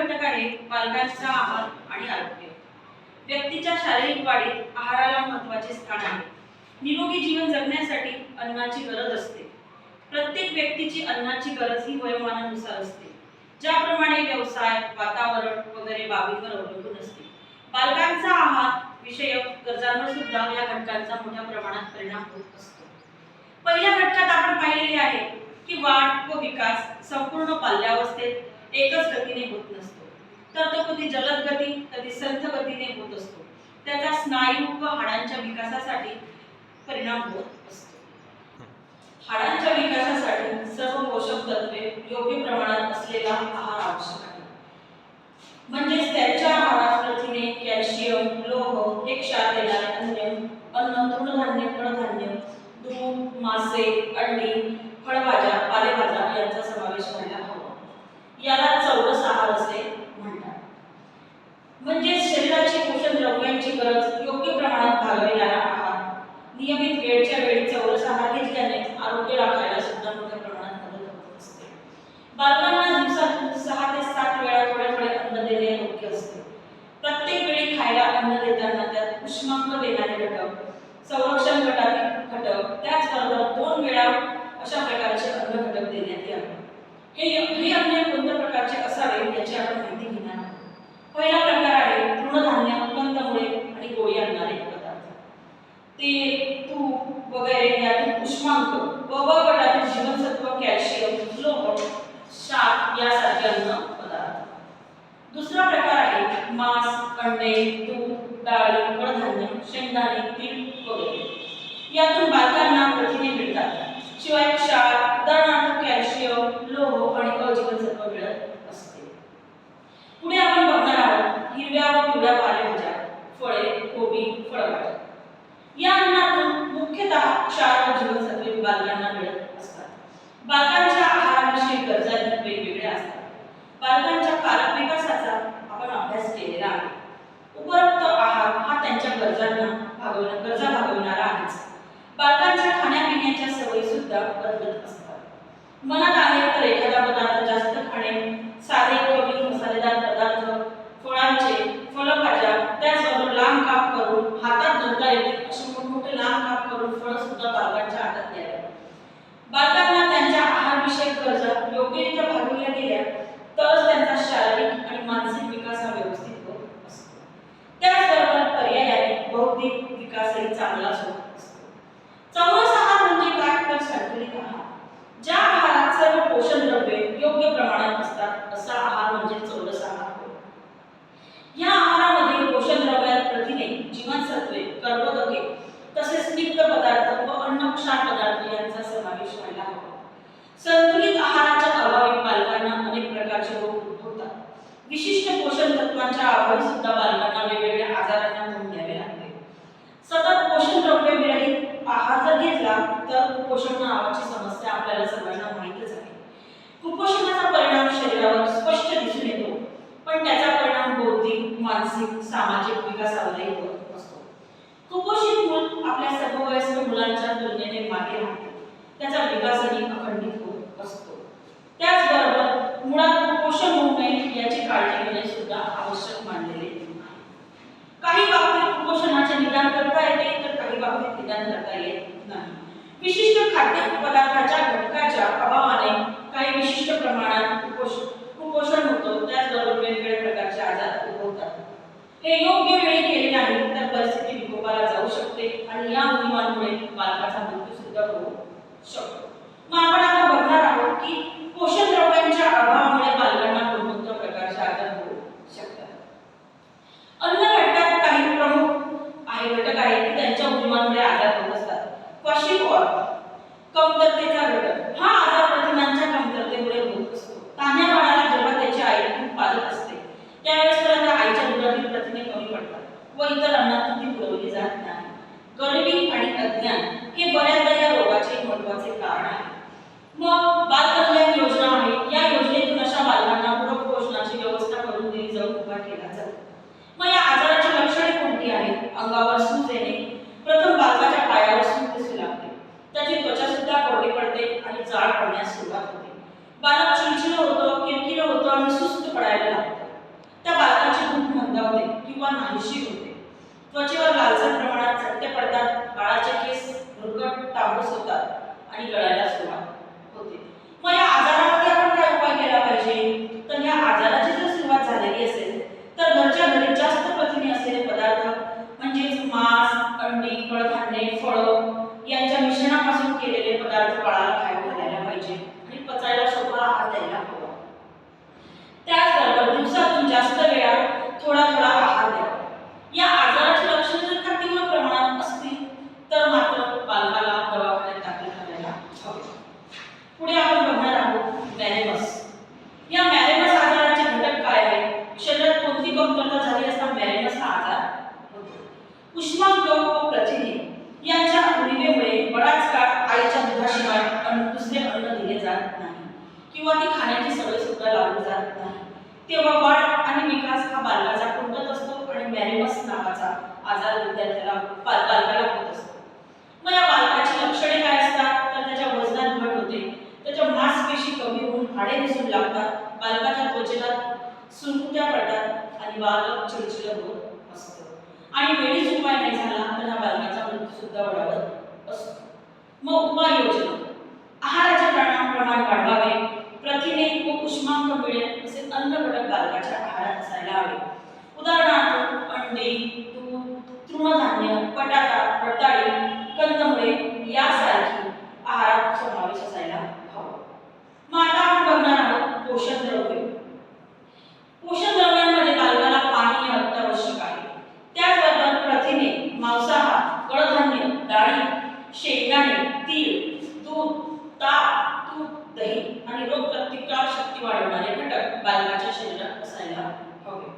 घटक आहे बालकांचा आहार आणि आरोग्य. व्यक्तीच्या शारीरिक वाढीत आहाराला महत्त्वाचे स्थान आहे. निरोगी जीवन जगण्यासाठी अन्नाची गरज असते. प्रत्येक व्यक्तीची अन्नाची गरज ही वयोमानानुसार असते. ज्याप्रमाणे व्यवसाय, वातावरण वगैरे बाबींवर अवलंबून असते. बालकांचा आहार विषयक गरजांवर सुद्धा या घटकांचा मोठ्या प्रमाणात परिणाम होत असतो. पहिल्या घटकात आपण पाहिलेले आहे की वाढ व विकास संपूर्ण बाल्यावस्थेत एकच गतीने होत नसतो, तर तो कधी जलद गती कधी संथ गतीने होत असतो. त्याचा स्नायू व हाडांच्या विकासासाठी परिणाम होत असतो. हाडांच्या विकासासाठी सर्व पोषक तत्वे योग्य प्रमाणात असलेला आहार आवश्यक आहे. म्हणजेच त्यांच्या आहारात प्रथिने, कॅल्शियम, लोह हे क्षार देणारे अन्न, तृणधान्य, कडधान्य, दूध, मासे, अंडी, फळभाज्या, पालेभाज्या यांचा समावेश व्हायला हवा. याला चौरस आहार असे म्हणतात. म्हणजे शरीराची पोषण द्रव्यांची गरज योग्य प्रमाणात भागविणारा आहार. नियमित वेळच्या वेळी चौरस आहार घेतल्याने आरोग्य राखायला सुद्धा मोठ्या प्रमाणात मदत होत असते. बालकांना दिवसात 6 ते 7 वेळा थोडे अन्न देणे योग्य असते. प्रत्येक वेळी खायला अन्न देताना त्यात उष्मांक देणारे घटक, संरक्षण घटक, त्याचबरोबर 2 वेळा अशा प्रकारचे अन्न घटक देण्यात यावे. हे अन्न कोणत्या प्रकारचे असावे याची आपण माहिती घेणार आहोत. पहिला प्रकार आहे तृणधान्य, कंदमुळे आणि गोळी आणणारे पदार्थ. ते तूप वगैरे यातून उष्मांक व गटातील जीवनसत्व, कॅल्शियम, लोह, क्षार यासारखे अन्न पदार्थ. दुसरा प्रकार आहे मांस, अंडे, दूध, डाळी, कडधान्य, शेंगदाणे, तीळ वगैरे. यातून बालकांना प्रथिने मिळतात. शिवाय क्षार, उदाहरणार्थ कॅल्शियम, लोह आणि अ जीवनसत्व मिळत असते. पुढे आपण बघणार आहोत हिरव्या व पिवळ्या पालेभाज्या, फळे, कोबी, फळभाज्या. या अन्नातून मुख्यतः क्षार व जीवनसत्वे बालकांना मिळत असतात. बालकांच्या आहाराविषयी गरजा वेगवेगळ्या असतात. बालकांच्या कारक विकासाचा आपण अभ्यास केलेला आहे. उपरोक्त आहार हा त्यांच्या गरजा भागविणारा आहेच. बालकांच्या खाण्यापिण्याच्या सवयी सुद्धा बदलत असतात. मनात आहे तर एखादा पदार्थ जास्त खाणे, साधे कमी मसालेदार पदार्थ, फळभाज्या, त्याचबरोबर लांब काप करून हातात धरता येतील असे मोठमोठे लांब काप करून फळ सुद्धा बालकांच्या हातात द्यावे. बालकांना त्यांच्या आहारविषयक गरजा योग्यरित्या भागवल्या गेल्या तरच त्यांचा शारीरिक आणि मानसिक विकास हा व्यवस्थित होत असतो. त्याचबरोबर पर्यायाने बौद्धिक विकासही चांगलाच होत असतो. चौरस आहार म्हणजे काय तर संतुलित आहार. ज्या आहारात सर्व पोषण द्रव्ये योग्य प्रमाणात असतात असा आहार म्हणजे चौरस आहार होय. या आहारामध्ये पोषण द्रव्यात प्रथिने, जीवनसत्वे, कर्बोदके तसेच स्निग्ध पदार्थ व अन्नक्षार पदार्थ यांचा समावेश व्हायला हवा. संतुलित आहाराच्या अभावी बालकांना अनेक प्रकारचे रोग उद्भवतात. विशिष्ट पोषण तत्वांच्या अभावी सुद्धा बालकांना वेगवेगळ्या आजारांना तोंड द्यावे लागते. सतत पोषण द्रव्य विरहित आहार जर घेतला तर कुपोषण नावाची समस्या आपल्याला सगळ्यांना माहीतच आहे. कुपोषणाचा परिणाम शरीरावर स्पष्ट दिसून येतो, पण त्याचा परिणाम बौद्धिक, मानसिक, सामाजिक विकासावरही होत असतो. कुपोषित मूल आपल्या समवयस्क मुलांच्या तुलनेने मागे राहते. त्याचा विकासही अखंडित होत असतो. त्याचबरोबर मुळात कुपोषण होऊ नये याची काळजी घेणे सुद्धा आवश्यक मानलेले आहे. काही बाबतीत कुपोषणाचे निदान करता येते तर काही बाबतीत निदान करता येत नाही. विशिष्ट खाद्य पदार्थाच्या घटकाच्या अभावाने काही विशिष्ट प्रमाणात कुपोषण होतो. त्याचबरोबर वेगवेगळ्या प्रकारचे आजार उद्भवतात. हे योग्य वेळी केले नाही तर परिस्थिती विकोपाला जाऊ शकते आणि या उणीवांमुळे बालकाचा मृत्यू सुद्धा होऊ शकतो. मग आपण आता बघणार आहोत की पोषण द्रव्यांच्या अभावामुळे बालकांना कोणत्या प्रकारचे आजार होऊ शकतात. अन्न घटकात काही प्रमुख घटक आहेत की त्यांच्या उणीवांमुळे आजार होत असतात. क्वचितॉल कमतरतेचा घटक हा आजार प्रथिनांच्या कमतरतेमुळे होत असतो. तान्ह्या बाळाला जेव्हा त्याची आई दूध पाजत असते त्यावेळेस त्याला आईच्या दुधातील प्रथिने कमी पडतात व इतर अन्नातून ती पुरवली जात नाही. गरिबी आणि अज्ञान हे बऱ्याचदा या रोगाचे महत्त्वाचे कारण आहे. मग बालकल्याण योजना आहे. या योजनेतून अशा बालकांना पूरक पोषणाची व्यवस्था करून दिली जाऊन उभा केला जातो. मग या आजाराची लक्षणे कोणती आहेत? अंगावर सूज येणे. प्रथम बालकाच्या पायावर सूज दिसू लागते. त्याची त्वचा सुद्धा कोरडी पडते आणि जाड पडण्यास सुरुवात होते. बालक चिडचिड होतो, किरकिर होतो आणि सुस्त पडायला लागतो. त्या बालकाची भूक मंदावते किंवा नाहीशी होते. त्वचेवर लालसर प्रमाणात चट्टे पडतात, बाळाचे केस भुरकट तांबूस होतात आणि गळायला सुरुवात होते. मग या आजारावरती आपण काय उपाय केला पाहिजे? तर या आजाराची जर सुरुवात झालेली असेल तर घरच्या घरी जास्त प्रथिने असलेले पदार्थ म्हणजेच मांस, अंडी, कडधान्ये, फळं यांच्या मिश्रणापासून केलेले पदार्थ बाळाला खायला घालायला पाहिजे आणि पचायला सोपा आहार द्यायला हवा. त्याचबरोबर दिवसातून जास्त वेळा थोडा थोडा आहार द्यावा. या आजाराची लक्षणे जर का तीव्र प्रमाणात असतील तर मात्र बालकाला दवाखान्यात दाखल करायला हवे. पुढे आपण बघणार आहोत मॅलेमस. या मॅलेमस आजाराचे घटक काय आहेत? शरीरात कोणती कमतरता झाली असता मॅलेमस हा आजार होतो. उष्मांक व प्रथिने यांच्या उणिवेमुळे बराच काळ आईच्या दुधाशिवाय दुसरे अन्न दिले जात नाही किंवा ती खाण्याची सवय सुद्धा लागू जात नाही. तेव्हा वाढ आणि विकास हा बालकाचा खुंटत असतो आणि मॅलेमस नावाचा आजार विद्यार्थ्याला बालकाला होत असतो. मग या बालकाची लक्षणे काय असतात? तर त्याच्या वजनात घट होते, त्याच्या मांसपेशी कमी होऊन हाडे दिसू लागतात, बालकाच्या त्वचेला सुरकुत्या पडतात आणि बालक चिडचिड होत असतं आणि वेळीच उपाय नाही झाला तर हा बालकाचा मृत्यू सुद्धा ओढावत असतो. मग उपाययोजना: आहाराचे प्रमाण वाढवावे, प्रथिने व उष्मांक मिळेल असे अन्न घटक बालकाच्या आहारात असायला हवे. उदाहरणार्थ अंडी, दूध, तृणधान्य, बटाटा, रताळी, कंदमुळे यासारखी आहारात समावेश असायला हवा. मग आता आपण बघणार आहोत पोषण द्रव्ये. पोषण द्रव्यांमध्ये बालकाला पाणी हे अत्यावश्यक आहे. त्याचबरोबर प्रथिने, मांसाहार, कडधान्य, डाळी, शेंगदाणे, तीळ, दूध, ताक, तूप, दही आणि रोगप्रतिकार शक्ती वाढवणारे घटक बालकाच्या शरीरात असायला हवे.